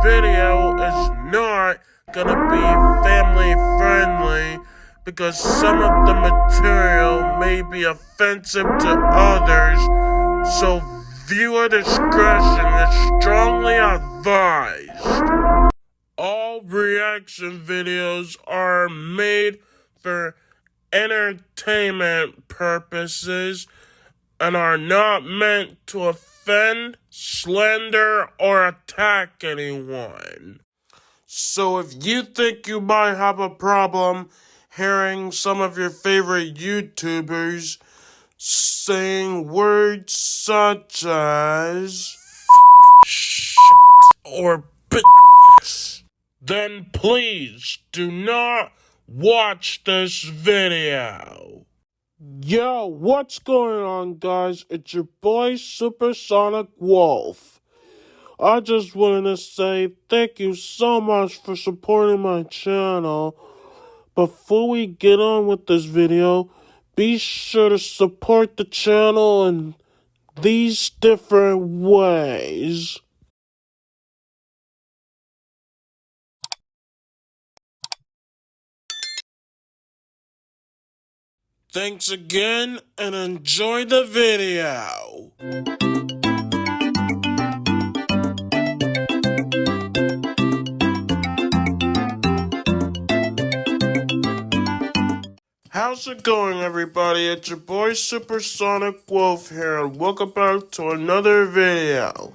video is not gonna be family friendly because some of the material may be offensive to others, so viewer discretion is strongly advised. All reaction videos are made for entertainment purposes and are not meant to offend, slander, or attack anyone. So if you think you might have a problem hearing some of your favorite YouTubers saying words such as shit or bitch, then please do not watch this video. Yo, what's going on, guys? It's your boy Supersonic Wolf. I just wanted to say thank you so much for supporting my channel. Before we get on with this video, be sure to support the channel in these different ways. Thanks again and enjoy the video. How's it going, everybody? It's your boy Supersonic Wolf here, and welcome back to another video.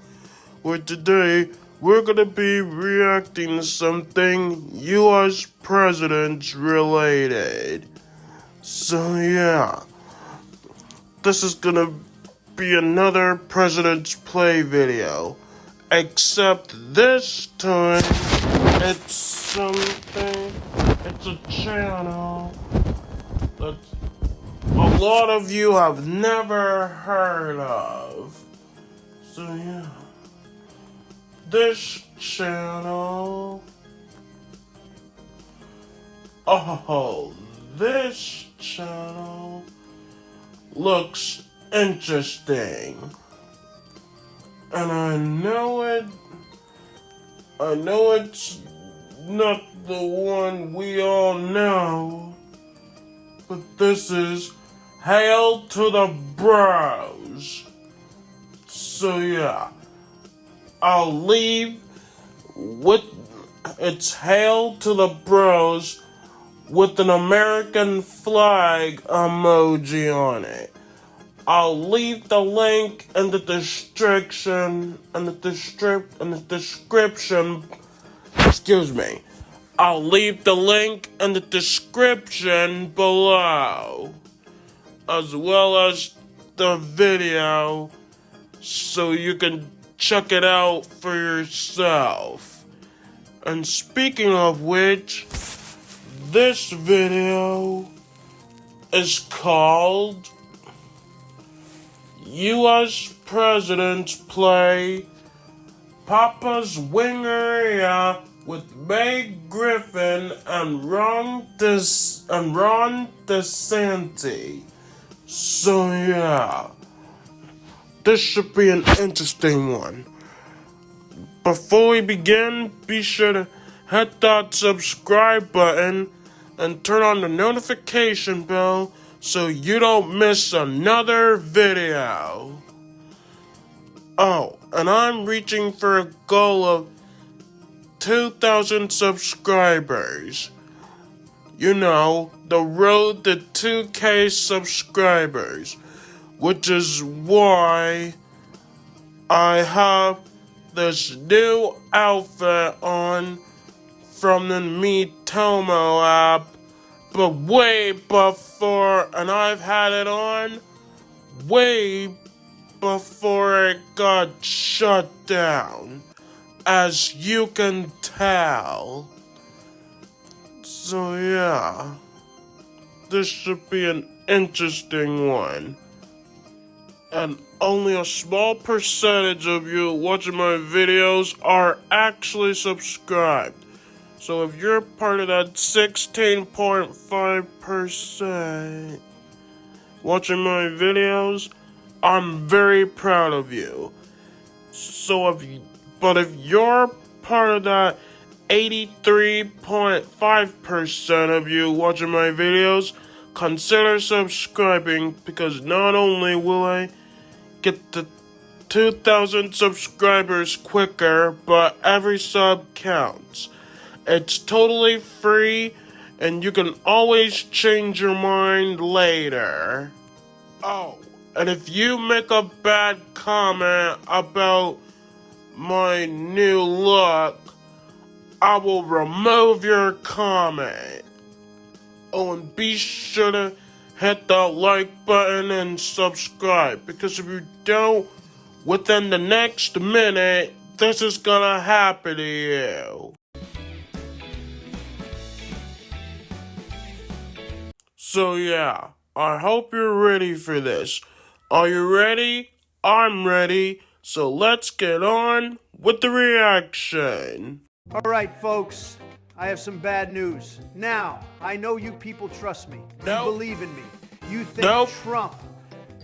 Where today we're gonna be reacting to something U.S. presidents related. So yeah, this is gonna be another President's Play video, except this time it's a channel that a lot of you have never heard of. So yeah, this channel, this channel looks interesting, and I know it's not the one we all know, but this is Hail to the Bros. So yeah, I'll leave with it's Hail to the Bros with an American flag emoji on it. I'll leave the link in the description, I'll leave the link in the description below, as well as the video, so you can check it out for yourself. And speaking of which, this video is called U.S. Presidents Play Papa's Wingeria with Griffin and Ron DeSantis. So yeah, this should be an interesting one. Before we begin, be sure to hit that subscribe button and turn on the notification bell so you don't miss another video. Oh, and I'm reaching for a goal of 2,000 subscribers. You know, the road to 2K subscribers, which is why I have this new outfit on from the Tomo app, but way before, and I've had it on way before it got shut down, as you can tell. So yeah, this should be an interesting one. And only a small percentage of you watching my videos are actually subscribed. So if you're part of that 16.5% watching my videos, I'm very proud of you. But if you're part of that 83.5% of you watching my videos, consider subscribing, because not only will I get the 2,000 subscribers quicker, but every sub counts. It's totally free, and you can always change your mind later. Oh, and if you make a bad comment about my new look, I will remove your comment. Oh, and be sure to hit that like button and subscribe, because if you don't, within the next minute, this is gonna happen to you. So yeah, I hope you're ready for this. Are you ready? I'm ready. So let's get on with the reaction. All right, folks, I have some bad news. Now, I know you people trust me. Nope. You believe in me. You think Trump,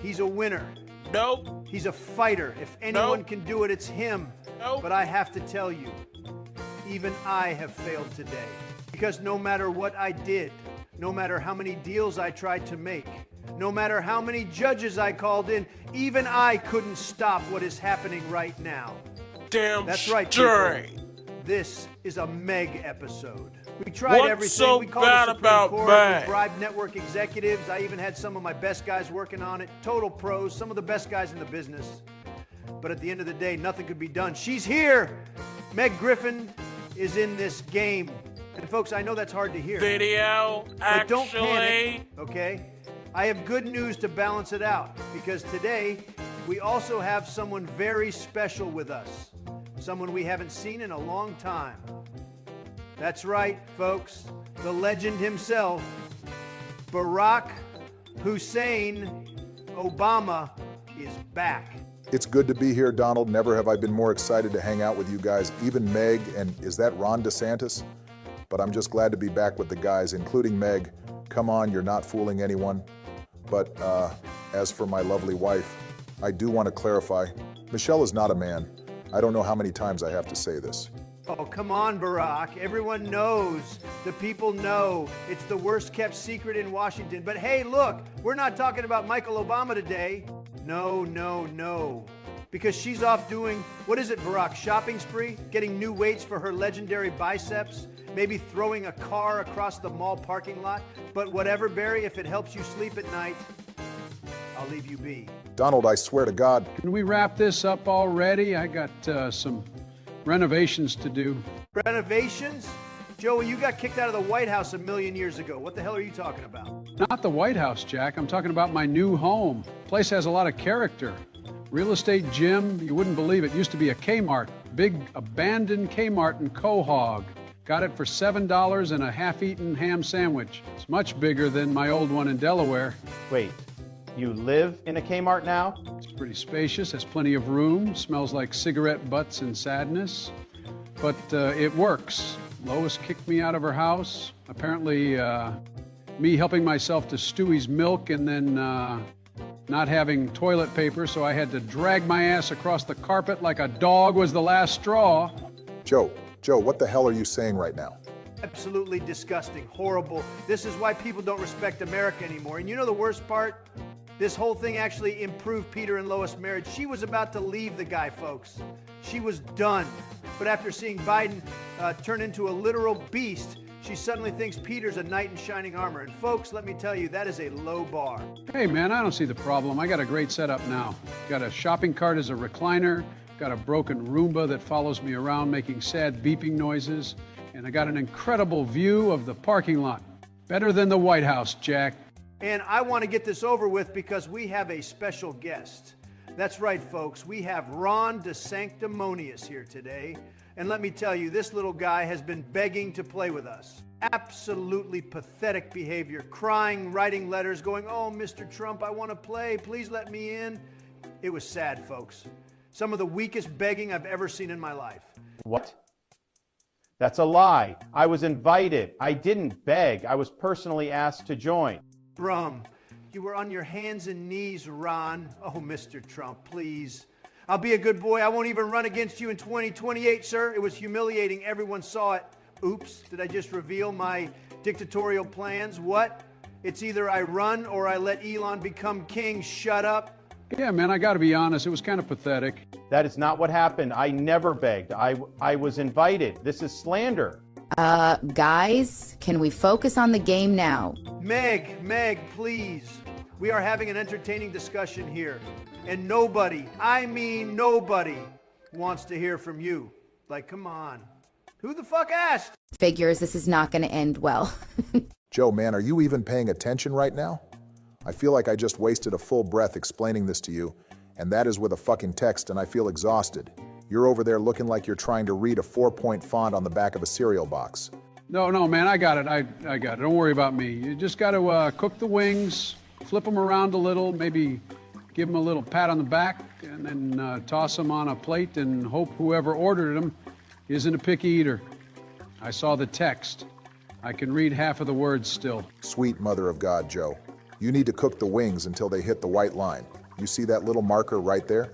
he's a winner. Nope. He's a fighter. If anyone can do it, it's him. But I have to tell you, even I have failed today. Because no matter what I did, no matter how many deals I tried to make, no matter how many judges I called in, even I couldn't stop what is happening right now. Damn That's right, straight. people. This is a Meg episode. We tried What's everything. so We called bad the Supreme about Court. Meg? We bribed network executives. I even had some of my best guys working on it. Total pros, some of the best guys in the business. But at the end of the day, nothing could be done. She's here. Meg Griffin is in this game. And folks, I know that's hard to hear. Video, But don't actually. panic, okay? I have good news to balance it out, because today we also have someone very special with us. Someone we haven't seen in a long time. That's right, folks. The legend himself, Barack Hussein Obama, is back. It's good to be here, Donald. Never have I been more excited to hang out with you guys, even Meg, and is that Ron DeSantis? But I'm just glad to be back with the guys, including Meg. Come on, you're not fooling anyone. But as for my lovely wife, I do want to clarify, Michelle is not a man. I don't know how many times I have to say this. Oh, come on, Barack. Everyone knows. The people know. It's the worst kept secret in Washington. But hey, look, we're not talking about Michael Obama today. No, no, no. Because she's off doing, what is it, Barack, shopping spree? Getting new weights for her legendary biceps? Maybe throwing a car across the mall parking lot? But whatever, Barry, if it helps you sleep at night, I'll leave you be. Donald, I swear to God. Can we wrap this up already? I got some renovations to do. Renovations? Joey, you got kicked out of the White House a million years ago. What the hell are you talking about? Not the White House, Jack. I'm talking about my new home. Place has a lot of character. Real estate gym, you wouldn't believe it. Used to be a Kmart. Big abandoned Kmart in Quahog. Got it for $7 and a half-eaten ham sandwich. It's much bigger than my old one in Delaware. Wait, you live in a Kmart now? It's pretty spacious, has plenty of room, smells like cigarette butts and sadness. But it works. Lois kicked me out of her house. Apparently, me helping myself to Stewie's milk and then not having toilet paper, so I had to drag my ass across the carpet like a dog was the last straw. Joe, what the hell are you saying right now? Absolutely disgusting, horrible. This is why people don't respect America anymore. And you know the worst part? This whole thing actually improved Peter and Lois' marriage. She was about to leave the guy, folks. She was done. But after seeing Biden turn into a literal beast, she suddenly thinks Peter's a knight in shining armor. And folks, let me tell you, that is a low bar. Hey man, I don't see the problem. I got a great setup now. Got a shopping cart as a recliner, got a broken Roomba that follows me around making sad beeping noises, and I got an incredible view of the parking lot. Better than the White House, Jack. And I want to get this over with because we have a special guest. That's right, folks. We have Ron DeSanctimonious here today. And let me tell you, this little guy has been begging to play with us. Absolutely pathetic behavior, crying, writing letters, going, "Oh, Mr. Trump, I want to play. Please let me in." It was sad, folks. Some of the weakest begging I've ever seen in my life. What? That's a lie. I was invited. I didn't beg. I was personally asked to join. You were on your hands and knees, Ron. Oh, Mr. Trump, please. I'll be a good boy. I won't even run against you in 2028, sir. It was humiliating. Everyone saw it. Oops, did I just reveal my dictatorial plans? What? It's either I run or I let Elon become king. Shut up. Yeah, man, I got to be honest. It was kind of pathetic. That is not what happened. I never begged. I was invited. This is slander. Guys, can we focus on the game now? Meg, please. We are having an entertaining discussion here. And nobody, I mean nobody, wants to hear from you. Like, come on. Who the fuck asked? Figures this is not going to end well. Joe, man, are you even paying attention right now? I feel like I just wasted a full breath explaining this to you, and that is with a fucking text, and I feel exhausted. You're over there looking like you're trying to read a 4-point font on the back of a cereal box. No, man, I got it. I got it. Don't worry about me. You just got to cook the wings, flip them around a little, maybe give them a little pat on the back, and then toss them on a plate and hope whoever ordered them isn't a picky eater. I saw the text. I can read half of the words still. Sweet mother of God, Joe. You need to cook the wings until they hit the white line. You see that little marker right there?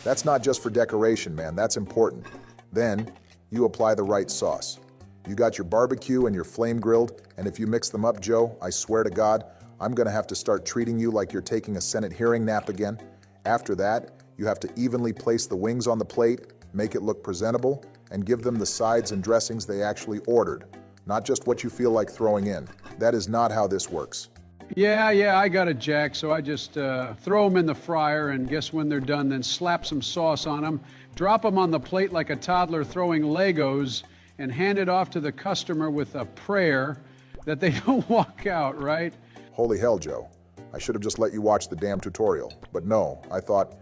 That's not just for decoration, man. That's important. Then, you apply the right sauce. You got your barbecue and your flame grilled, and if you mix them up, Joe, I swear to God, I'm gonna have to start treating you like you're taking a Senate hearing nap again. After that, you have to evenly place the wings on the plate, make it look presentable, and give them the sides and dressings they actually ordered, not just what you feel like throwing in. That is not how this works. Yeah, I got it, Jack. So I just throw them in the fryer, and guess when they're done, then slap some sauce on them, drop them on the plate like a toddler throwing Legos, and hand it off to the customer with a prayer that they don't walk out, right? Holy hell, Joe. I should have just let you watch the damn tutorial. But no, I thought,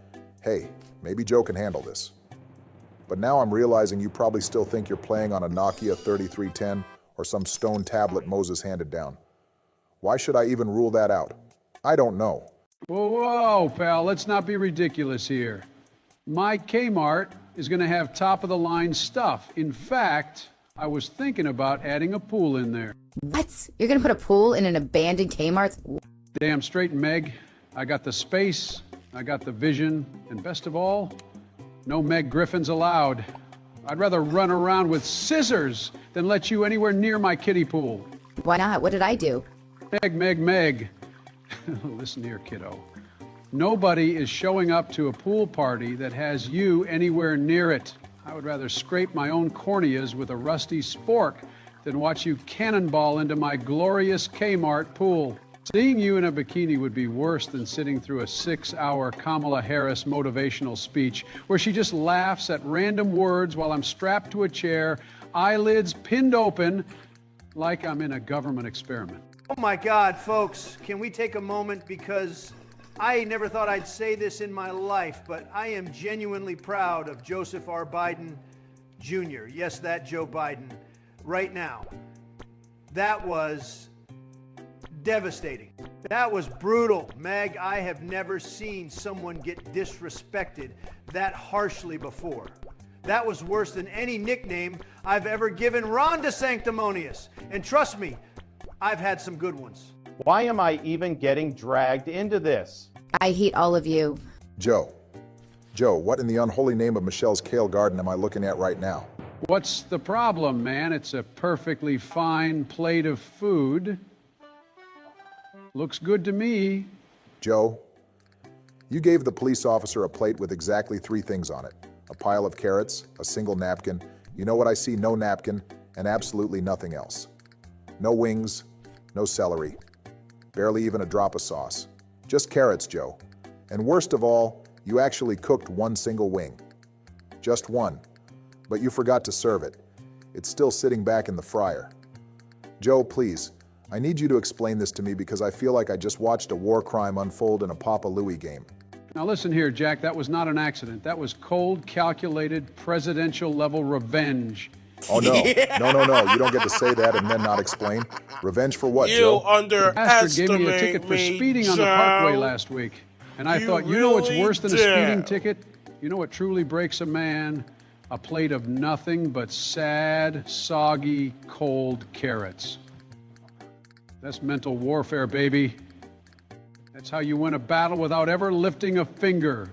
hey, maybe Joe can handle this. But now I'm realizing you probably still think you're playing on a Nokia 3310 or some stone tablet Moses handed down. Why should I even rule that out? I don't know. Whoa, pal, let's not be ridiculous here. My Kmart is going to have top-of-the-line stuff. In fact, I was thinking about adding a pool in there. What? You're going to put a pool in an abandoned Kmart? Damn straight, Meg. I got the space, I got the vision, and best of all, no Meg Griffins allowed. I'd rather run around with scissors than let you anywhere near my kiddie pool. Why not? What did I do? Meg. Listen here, kiddo. Nobody is showing up to a pool party that has you anywhere near it. I would rather scrape my own corneas with a rusty spork than watch you cannonball into my glorious Kmart pool. Seeing you in a bikini would be worse than sitting through a 6-hour Kamala Harris motivational speech where she just laughs at random words while I'm strapped to a chair, eyelids pinned open, like I'm in a government experiment. Oh my God, folks, can we take a moment, because I never thought I'd say this in my life, but I am genuinely proud of Joseph R. Biden Jr. Yes, that Joe Biden, right now. That was devastating. That was brutal. Meg, I have never seen someone get disrespected that harshly before. That was worse than any nickname I've ever given Ron DeSanctimonious. And trust me, I've had some good ones. Why am I even getting dragged into this? I hate all of you. Joe, what in the unholy name of Michelle's Kale Garden am I looking at right now? What's the problem, man? It's a perfectly fine plate of food. Looks good to me. Joe, you gave the police officer a plate with exactly 3 things on it. A pile of carrots, a single napkin, you know what I see, no napkin, and absolutely nothing else. No wings, no celery, barely even a drop of sauce. Just carrots, Joe. And worst of all, you actually cooked 1 single wing. Just 1. But you forgot to serve it. It's still sitting back in the fryer. Joe, please, I need you to explain this to me because I feel like I just watched a war crime unfold in a Papa Louie game. Now listen here, Jack, that was not an accident. That was cold, calculated, presidential-level revenge. Oh, no. No. You don't get to say that and then not explain. Revenge for what, You Joe? Bastard gave me a underestimate ticket for me, speeding on the Joe. Parkway last week. And I thought, you know what's really worse than a did. speeding ticket? You know what truly breaks a man? A plate of nothing but sad, soggy, cold carrots. That's mental warfare, baby. That's how you win a battle without ever lifting a finger.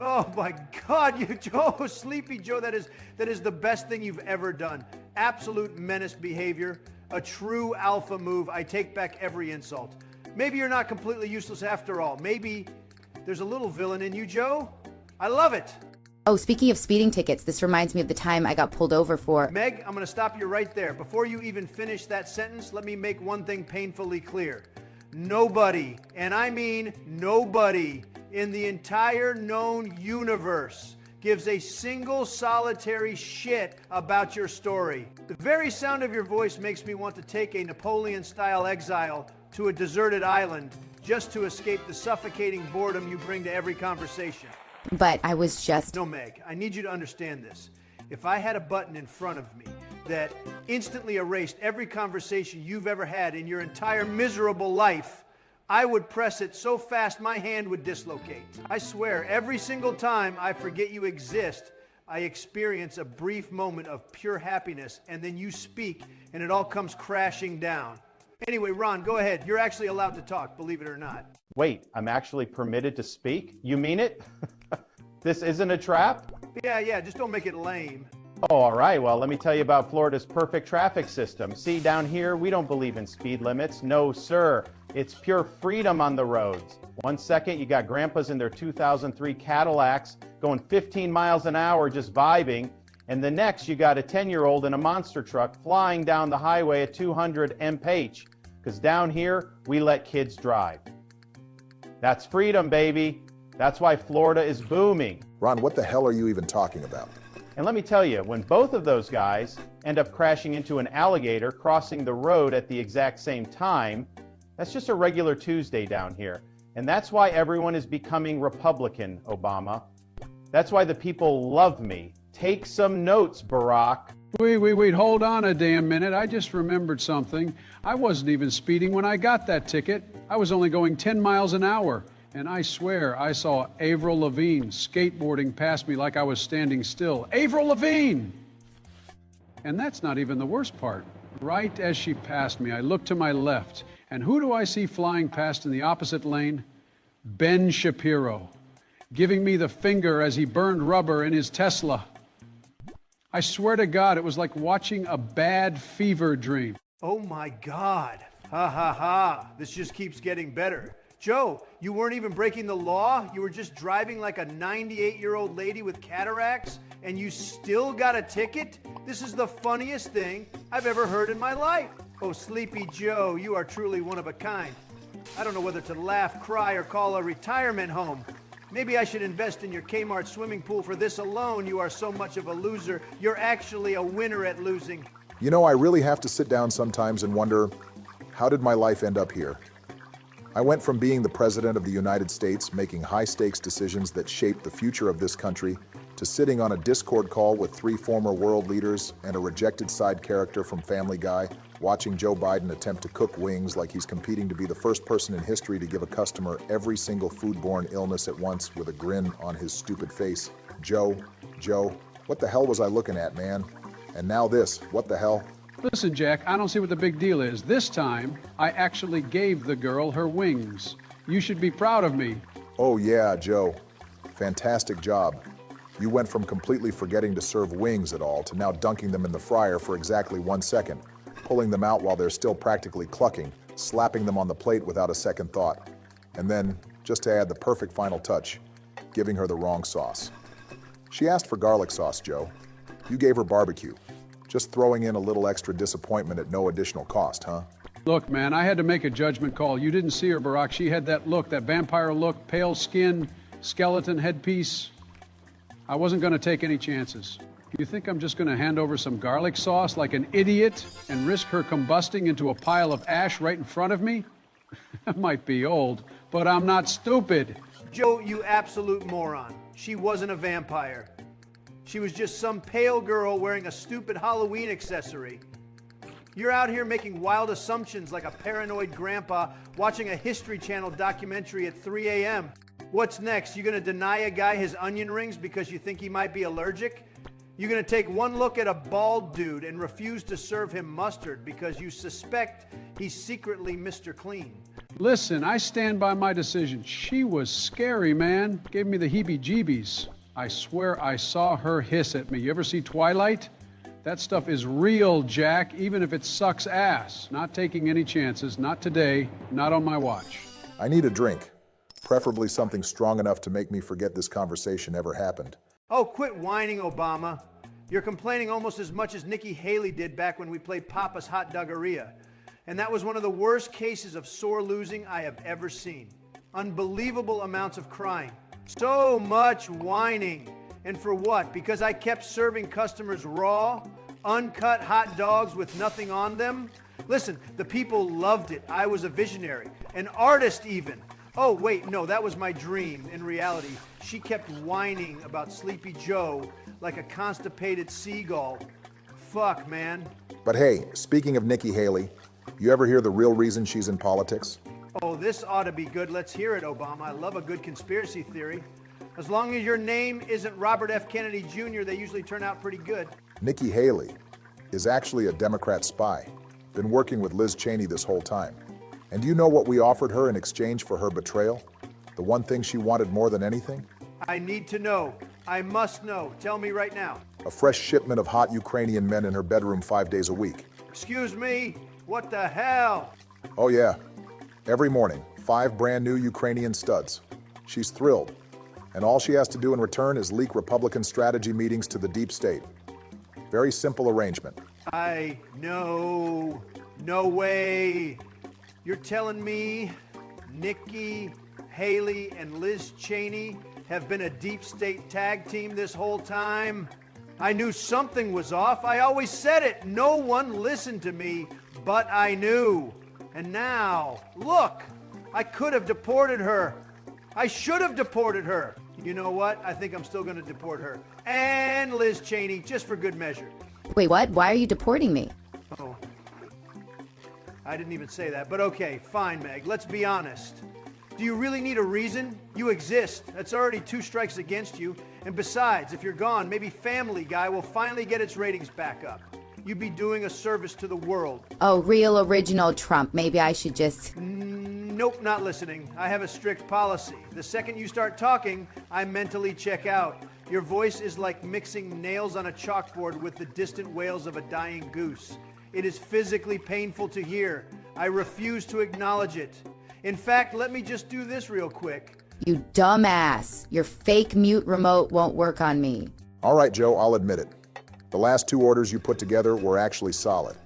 Oh my God, you Joe, Sleepy Joe, that is the best thing you've ever done. Absolute menace behavior, a true alpha move. I take back every insult. Maybe you're not completely useless after all. Maybe there's a little villain in you, Joe. I love it. Oh, speaking of speeding tickets, this reminds me of the time I got pulled over for... Meg, I'm gonna stop you right there. Before you even finish that sentence, let me make one thing painfully clear. Nobody, and I mean nobody, in the entire known universe gives a single solitary shit about your story. The very sound of your voice makes me want to take a Napoleon-style exile to a deserted island just to escape the suffocating boredom you bring to every conversation. But I was just... No, Meg, I need you to understand this. If I had a button in front of me that instantly erased every conversation you've ever had in your entire miserable life, I would press it so fast my hand would dislocate. I swear, every single time I forget you exist, I experience a brief moment of pure happiness, and then you speak, and it all comes crashing down. Anyway, Ron, go ahead. You're actually allowed to talk, believe it or not. Wait, I'm actually permitted to speak? You mean it? This isn't a trap? Yeah, just don't make it lame. Oh, all right. Well, let me tell you about Florida's perfect traffic system. See, down here, we don't believe in speed limits. No, sir. It's pure freedom on the roads. 1 second, you got grandpas in their 2003 Cadillacs going 15 miles an hour just vibing. And the next, you got a 10-year-old in a monster truck flying down the highway at 200 mph. Because down here, we let kids drive. That's freedom, baby. That's why Florida is booming. Ron, what the hell are you even talking about? And let me tell you, when both of those guys end up crashing into an alligator crossing the road at the exact same time, that's just a regular Tuesday down here. And that's why everyone is becoming Republican, Obama. That's why the people love me. Take some notes, Barack. Wait, hold on a damn minute. I just remembered something. I wasn't even speeding when I got that ticket. I was only going 10 miles an hour. And I swear I saw Avril Lavigne skateboarding past me like I was standing still. Avril Lavigne! And that's not even the worst part. Right as she passed me, I looked to my left, and who do I see flying past in the opposite lane? Ben Shapiro, giving me the finger as he burned rubber in his Tesla. I swear to God, it was like watching a bad fever dream. Oh my God. Ha ha ha. This just keeps getting better. Joe, you weren't even breaking the law. You were just driving like a 98-year-old lady with cataracts, and you still got a ticket? This is the funniest thing I've ever heard in my life. Oh, Sleepy Joe, you are truly one of a kind. I don't know whether to laugh, cry, or call a retirement home. Maybe I should invest in your Kmart swimming pool. For this alone, you are so much of a loser. You're actually a winner at losing. You know, I really have to sit down sometimes and wonder, how did my life end up here? I went from being the President of the United States, making high-stakes decisions that shaped the future of this country, to sitting on a Discord call with 3 former world leaders and a rejected side character from Family Guy, watching Joe Biden attempt to cook wings like he's competing to be the first person in history to give a customer every single foodborne illness at once with a grin on his stupid face. Joe, what the hell was I looking at, man? And now this, what the hell? Listen, Jack, I don't see what the big deal is. This time, I actually gave the girl her wings. You should be proud of me. Oh yeah, Joe. Fantastic job. You went from completely forgetting to serve wings at all to now dunking them in the fryer for exactly 1 second, pulling them out while they're still practically clucking, slapping them on the plate without a second thought. And then, just to add the perfect final touch, giving her the wrong sauce. She asked for garlic sauce, Joe. You gave her barbecue. Just throwing in a little extra disappointment at no additional cost, huh? Look, man, I had to make a judgment call. You didn't see her, Barack. She had that look, that vampire look, pale skin, skeleton headpiece. I wasn't going to take any chances. You think I'm just going to hand over some garlic sauce like an idiot and risk her combusting into a pile of ash right in front of me? I might be old, but I'm not stupid. Joe, you absolute moron. She wasn't a vampire. She was just some pale girl wearing a stupid Halloween accessory. You're out here making wild assumptions like a paranoid grandpa watching a History Channel documentary at 3 a.m. What's next? You gonna deny a guy his onion rings because you think he might be allergic? You're gonna take one look at a bald dude and refuse to serve him mustard because you suspect he's secretly Mr. Clean. Listen, I stand by my decision. She was scary, man. Gave me the heebie-jeebies. I swear I saw her hiss at me. You ever see Twilight? That stuff is real, Jack, even if it sucks ass. Not taking any chances. Not today. Not on my watch. I need a drink, preferably something strong enough to make me forget this conversation ever happened. Oh, quit whining, Obama. You're complaining almost as much as Nikki Haley did back when we played Papa's Hot Doggeria. And that was one of the worst cases of sore losing I have ever seen. Unbelievable amounts of crying. So much whining. And for what? Because I kept serving customers raw, uncut hot dogs with nothing on them? Listen, the people loved it. I was a visionary, an artist even. Oh, wait, no, that was my dream. In reality, she kept whining about Sleepy Joe like a constipated seagull. Fuck, man. But hey, speaking of Nikki Haley, you ever hear the real reason she's in politics? Oh, this ought to be good. Let's hear it, Obama. I love a good conspiracy theory. As long as your name isn't Robert F. Kennedy Jr., they usually turn out pretty good. Nikki Haley is actually a Democrat spy. Been working with Liz Cheney this whole time. And do you know what we offered her in exchange for her betrayal? The one thing she wanted more than anything? I need to know. I must know. Tell me right now. A fresh shipment of hot Ukrainian men in her bedroom 5 days a week. Excuse me? What the hell? Oh yeah. Every morning, 5 brand new Ukrainian studs. She's thrilled. And all she has to do in return is leak Republican strategy meetings to the deep state. Very simple arrangement. I know. No way. You're telling me Nikki Haley and Liz Cheney have been a deep state tag team this whole time? I knew something was off. I always said it. No one listened to me, but I knew. And now, look, I could have deported her. I should have deported her. You know what? I think I'm still going to deport her. And Liz Cheney, just for good measure. Wait, what? Why are you deporting me? Oh, I didn't even say that. But okay, fine, Meg. Let's be honest. Do you really need a reason? You exist. That's already 2 strikes against you. And besides, if you're gone, maybe Family Guy will finally get its ratings back up. You'd be doing a service to the world. Oh, real original Trump. Maybe I should just... Nope, not listening. I have a strict policy. The second you start talking, I mentally check out. Your voice is like mixing nails on a chalkboard with the distant wails of a dying goose. It is physically painful to hear. I refuse to acknowledge it. In fact, let me just do this real quick. You dumbass. Your fake mute remote won't work on me. All right, Joe, I'll admit it. The last 2 orders you put together were actually solid.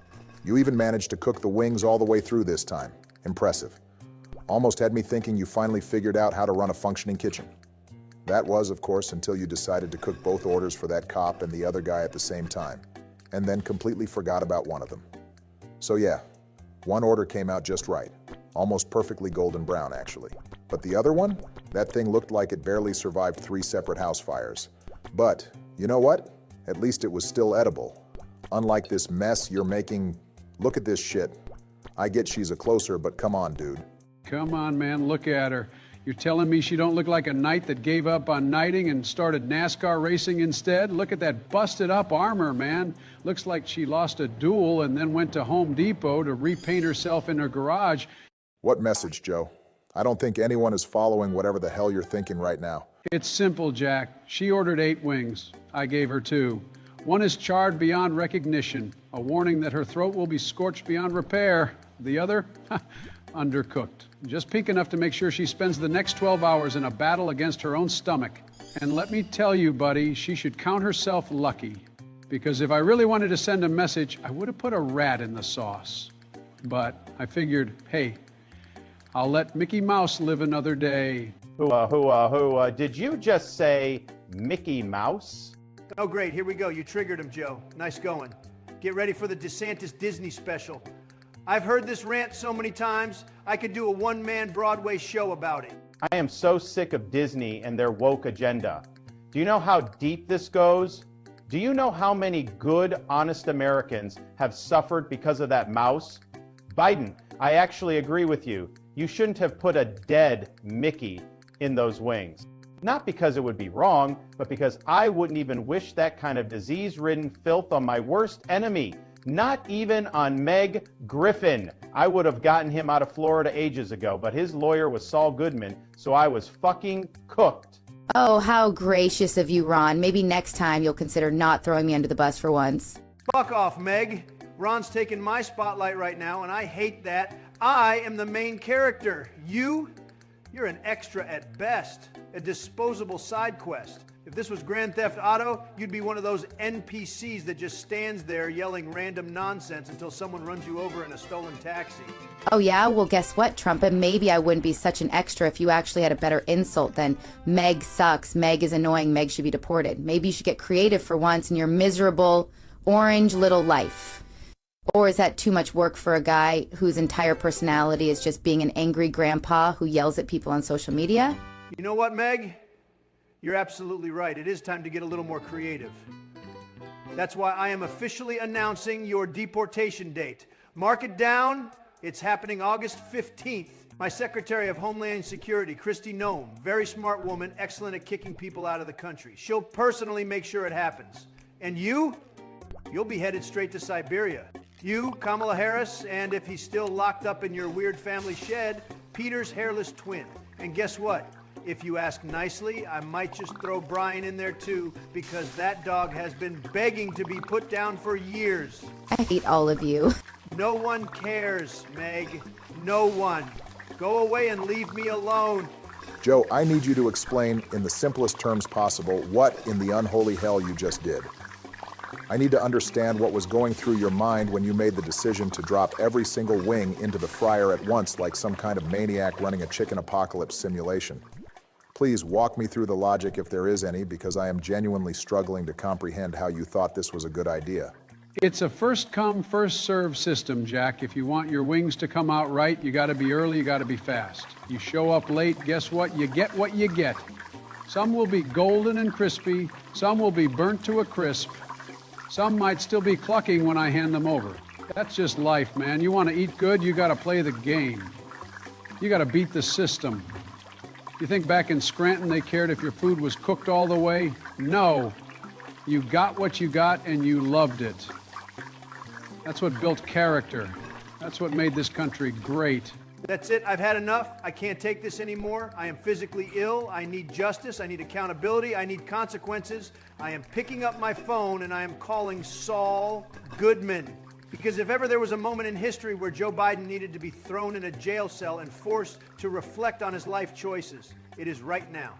You even managed to cook the wings all the way through this time. Impressive. Almost had me thinking you finally figured out how to run a functioning kitchen. That was, of course, until you decided to cook both orders for that cop and the other guy at the same time, and then completely forgot about one of them. So yeah, one order came out just right. Almost perfectly golden brown, actually. But the other one? That thing looked like it barely survived 3 separate house fires. But, you know what? At least it was still edible. Unlike this mess you're making. Look at this shit. I get she's a closer, but come on, dude. Come on, man, look at her. You're telling me she don't look like a knight that gave up on knighting and started NASCAR racing instead? Look at that busted up armor, man. Looks like she lost a duel and then went to Home Depot to repaint herself in her garage. What message, Joe? I don't think anyone is following whatever the hell you're thinking right now. It's simple, Jack. She ordered 8 wings. I gave her 2. One is charred beyond recognition, a warning that her throat will be scorched beyond repair. The other? Undercooked. Just pink enough to make sure she spends the next 12 hours in a battle against her own stomach. And let me tell you, buddy, she should count herself lucky. Because if I really wanted to send a message, I would have put a rat in the sauce. But I figured, hey, I'll let Mickey Mouse live another day. Did you just say Mickey Mouse? Oh, great. Here we go. You triggered him, Joe. Nice going. Get ready for the DeSantis Disney special. I've heard this rant so many times, I could do a one-man Broadway show about it. I am so sick of Disney and their woke agenda. Do you know how deep this goes? Do you know how many good, honest Americans have suffered because of that mouse? Biden, I actually agree with you. You shouldn't have put a dead Mickey in those wings. Not because it would be wrong, but because I wouldn't even wish that kind of disease-ridden filth on my worst enemy. Not even on Meg Griffin. I would have gotten him out of Florida ages ago, but his lawyer was Saul Goodman, so I was fucking cooked. Oh, how gracious of you, Ron. Maybe next time you'll consider not throwing me under the bus for once. Fuck off, Meg. Ron's taking my spotlight right now, and I hate that. I am the main character. You're an extra at best, a disposable side quest. If this was Grand Theft Auto, you'd be one of those NPCs that just stands there yelling random nonsense until someone runs you over in a stolen taxi. Oh yeah? Well, guess what, Trumpet? Maybe I wouldn't be such an extra if you actually had a better insult than Meg sucks, Meg is annoying, Meg should be deported. Maybe you should get creative for once in your miserable, orange little life. Or is that too much work for a guy whose entire personality is just being an angry grandpa who yells at people on social media? You know what, Meg? You're absolutely right. It is time to get a little more creative. That's why I am officially announcing your deportation date. Mark it down. It's happening August 15th. My Secretary of Homeland Security, Kristi Noem, very smart woman, excellent at kicking people out of the country. She'll personally make sure it happens. And you'll be headed straight to Siberia. You, Kamala Harris, and if he's still locked up in your weird family shed, Peter's hairless twin. And guess what? If you ask nicely, I might just throw Brian in there too, because that dog has been begging to be put down for years. I hate all of you. No one cares, Meg. No one. Go away and leave me alone. Joe, I need you to explain in the simplest terms possible what in the unholy hell you just did. I need to understand what was going through your mind when you made the decision to drop every single wing into the fryer at once like some kind of maniac running a chicken apocalypse simulation. Please walk me through the logic if there is any, because I am genuinely struggling to comprehend how you thought this was a good idea. It's a first-come, first-served system, Jack. If you want your wings to come out right, you got to be early, you got to be fast. You show up late, guess what? You get what you get. Some will be golden and crispy, some will be burnt to a crisp. Some might still be clucking when I hand them over. That's just life, man. You want to eat good, you got to play the game. You got to beat the system. You think back in Scranton they cared if your food was cooked all the way? No. You got what you got and you loved it. That's what built character. That's what made this country great. That's it. I've had enough. I can't take this anymore. I am physically ill. I need justice. I need accountability. I need consequences. I am picking up my phone and I am calling Saul Goodman. Because if ever there was a moment in history where Joe Biden needed to be thrown in a jail cell and forced to reflect on his life choices, it is right now.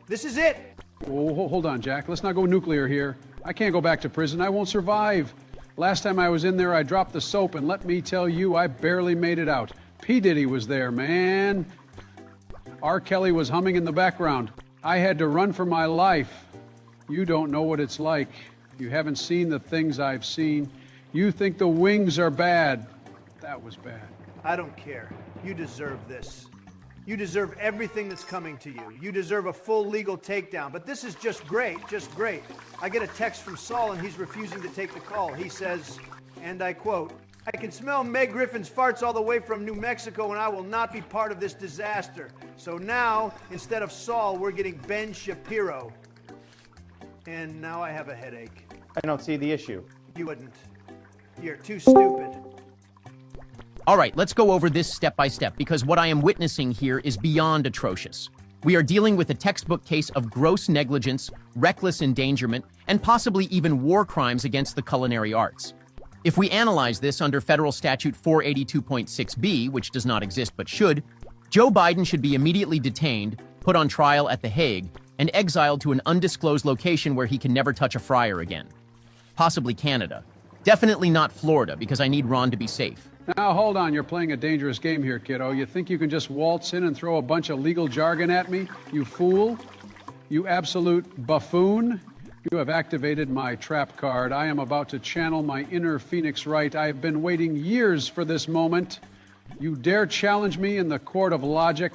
This is it. Oh, hold on, Jack. Let's not go nuclear here. I can't go back to prison. I won't survive. Last time I was in there, I dropped the soap, and let me tell you, I barely made it out. P. Diddy was there, man. R. Kelly was humming in the background. I had to run for my life. You don't know what it's like. You haven't seen the things I've seen. You think the wings are bad. That was bad. I don't care. You deserve this. You deserve everything that's coming to you. You deserve a full legal takedown. But this is just great, just great. I get a text from Saul and he's refusing to take the call. He says, and I quote, "I can smell Meg Griffin's farts all the way from New Mexico and I will not be part of this disaster. So now, instead of Saul, we're getting Ben Shapiro. And now I have a headache." I don't see the issue. You wouldn't. You're too stupid. All right, let's go over this step by step, because what I am witnessing here is beyond atrocious. We are dealing with a textbook case of gross negligence, reckless endangerment, and possibly even war crimes against the culinary arts. If we analyze this under Federal Statute 482.6b, which does not exist but should, Joe Biden should be immediately detained, put on trial at The Hague, and exiled to an undisclosed location where he can never touch a fryer again. Possibly Canada. Definitely not Florida, because I need Ron to be safe. Now, hold on. You're playing a dangerous game here, kiddo. You think you can just waltz in and throw a bunch of legal jargon at me? You fool. You absolute buffoon. You have activated my trap card. I am about to channel my inner Phoenix Wright. I have been waiting years for this moment. You dare challenge me in the court of logic?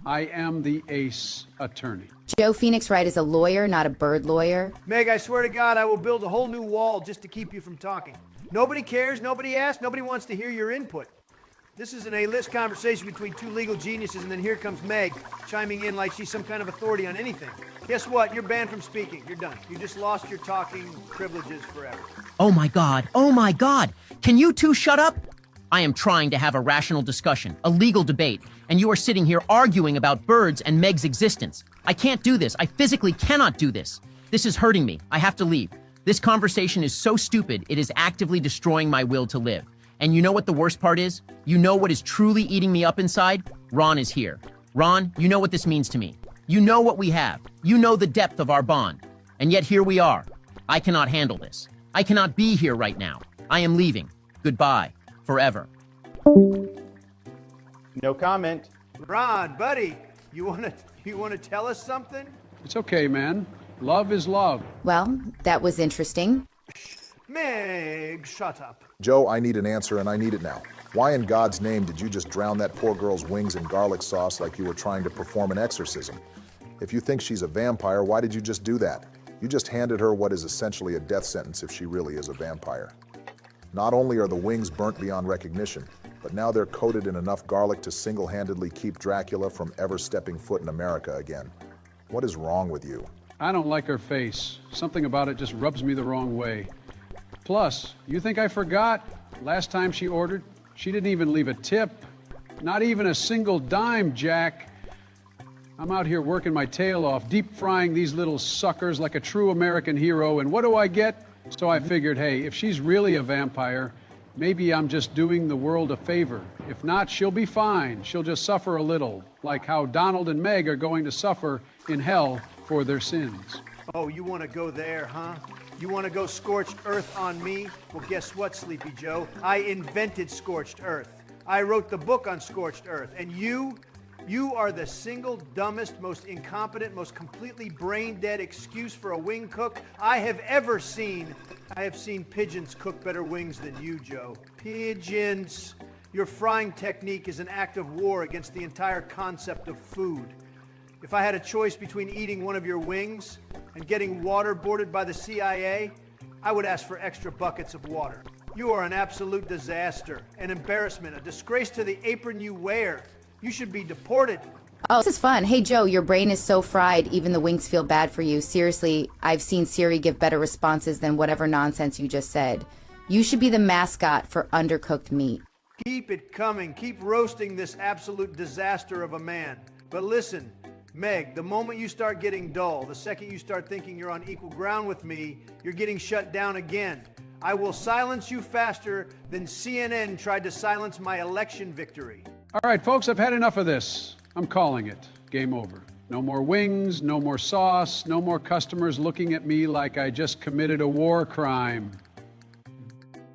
I am the ace attorney. Joe Phoenix Wright is a lawyer, not a bird lawyer. Meg, I swear to God, I will build a whole new wall just to keep you from talking. Nobody cares, nobody asks, nobody wants to hear your input. This is an A-list conversation between two legal geniuses, and then here comes Meg chiming in like she's some kind of authority on anything. Guess what? You're banned from speaking. You're done. You just lost your talking privileges forever. Oh my God. Oh my God. Can you two shut up? I am trying to have a rational discussion, a legal debate, and you are sitting here arguing about birds and Meg's existence. I can't do this. I physically cannot do this. This is hurting me. I have to leave. This conversation is so stupid, it is actively destroying my will to live. And you know what the worst part is? You know what is truly eating me up inside? Ron is here. Ron, you know what this means to me. You know what we have. You know the depth of our bond. And yet here we are. I cannot handle this. I cannot be here right now. I am leaving. Goodbye. Forever. No comment. Ron, buddy, you wanna tell us something? It's okay, man. Love is love. Well, that was interesting. Meg, shut up. Joe, I need an answer, and I need it now. Why in God's name did you just drown that poor girl's wings in garlic sauce like you were trying to perform an exorcism? If you think she's a vampire, why did you just do that? You just handed her what is essentially a death sentence if she really is a vampire. Not only are the wings burnt beyond recognition, but now they're coated in enough garlic to single-handedly keep Dracula from ever stepping foot in America again. What is wrong with you? I don't like her face. Something about it just rubs me the wrong way. Plus, you think I forgot? Last time she ordered, she didn't even leave a tip. Not even a single dime, Jack. I'm out here working my tail off, deep frying these little suckers like a true American hero, and what do I get? So I figured, hey, if she's really a vampire, maybe I'm just doing the world a favor. If not, she'll be fine. She'll just suffer a little, like how Donald and Meg are going to suffer in hell for their sins. Oh, you want to go there, huh? You want to go scorched earth on me? Well, guess what, Sleepy Joe? I invented scorched earth. I wrote the book on scorched earth. And you are the single dumbest, most incompetent, most completely brain-dead excuse for a wing cook I have ever seen. I have seen pigeons cook better wings than you, Joe. Pigeons. Your frying technique is an act of war against the entire concept of food. If I had a choice between eating one of your wings and getting waterboarded by the CIA, I would ask for extra buckets of water. You are an absolute disaster, an embarrassment, a disgrace to the apron you wear. You should be deported. Oh, this is fun. Hey, Joe, your brain is so fried, even the wings feel bad for you. Seriously, I've seen Siri give better responses than whatever nonsense you just said. You should be the mascot for undercooked meat. Keep it coming. Keep roasting this absolute disaster of a man. But listen, Meg, the moment you start getting dull, the second you start thinking you're on equal ground with me, you're getting shut down again. I will silence you faster than CNN tried to silence my election victory. All right, folks, I've had enough of this. I'm calling it. Game over. No more wings, no more sauce, no more customers looking at me like I just committed a war crime.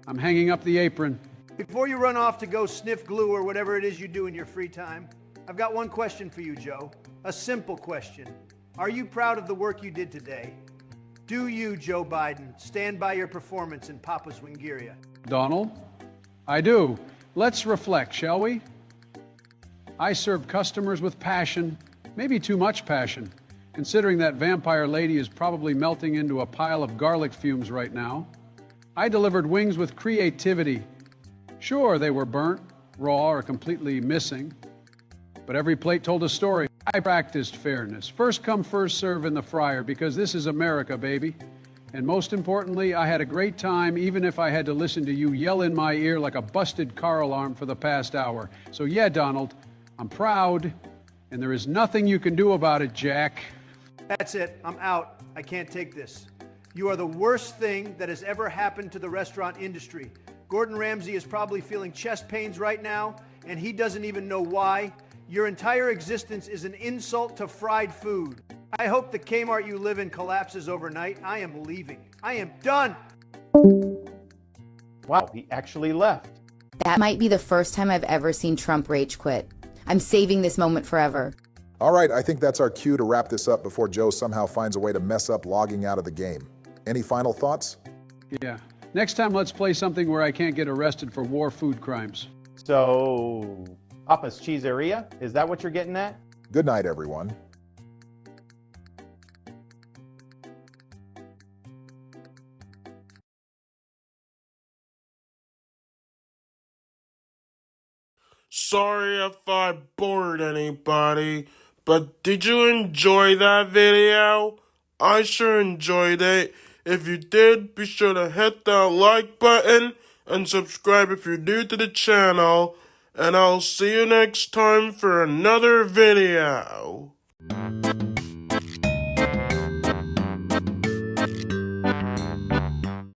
I'm hanging up the apron. Before you run off to go sniff glue or whatever it is you do in your free time, I've got one question for you, Joe. A simple question. Are you proud of the work you did today? Do you, Joe Biden, stand by your performance in Papa's Wingeria? Donald, I do. Let's reflect, shall we? I served customers with passion, maybe too much passion, considering that vampire lady is probably melting into a pile of garlic fumes right now. I delivered wings with creativity. Sure, they were burnt, raw, or completely missing, but every plate told a story. I practiced fairness. First come, first serve in the fryer, because this is America, baby. And most importantly, I had a great time, even if I had to listen to you yell in my ear like a busted car alarm for the past hour. So yeah, Donald, I'm proud, and there is nothing you can do about it, Jack. That's it. I'm out. I can't take this. You are the worst thing that has ever happened to the restaurant industry. Gordon Ramsay is probably feeling chest pains right now, and he doesn't even know why. Your entire existence is an insult to fried food. I hope the Kmart you live in collapses overnight. I am leaving. I am done. Wow, he actually left. That might be the first time I've ever seen Trump rage quit. I'm saving this moment forever. All right, I think that's our cue to wrap this up before Joe somehow finds a way to mess up logging out of the game. Any final thoughts? Yeah. Next time, let's play something where I can't get arrested for war food crimes. So, Papa's Cheeseria? Is that what you're getting at? Good night, everyone. Sorry if I bored anybody, but did you enjoy that video? I sure enjoyed it. If you did, be sure to hit that like button and subscribe if you're new to the channel. And I'll see you next time for another video.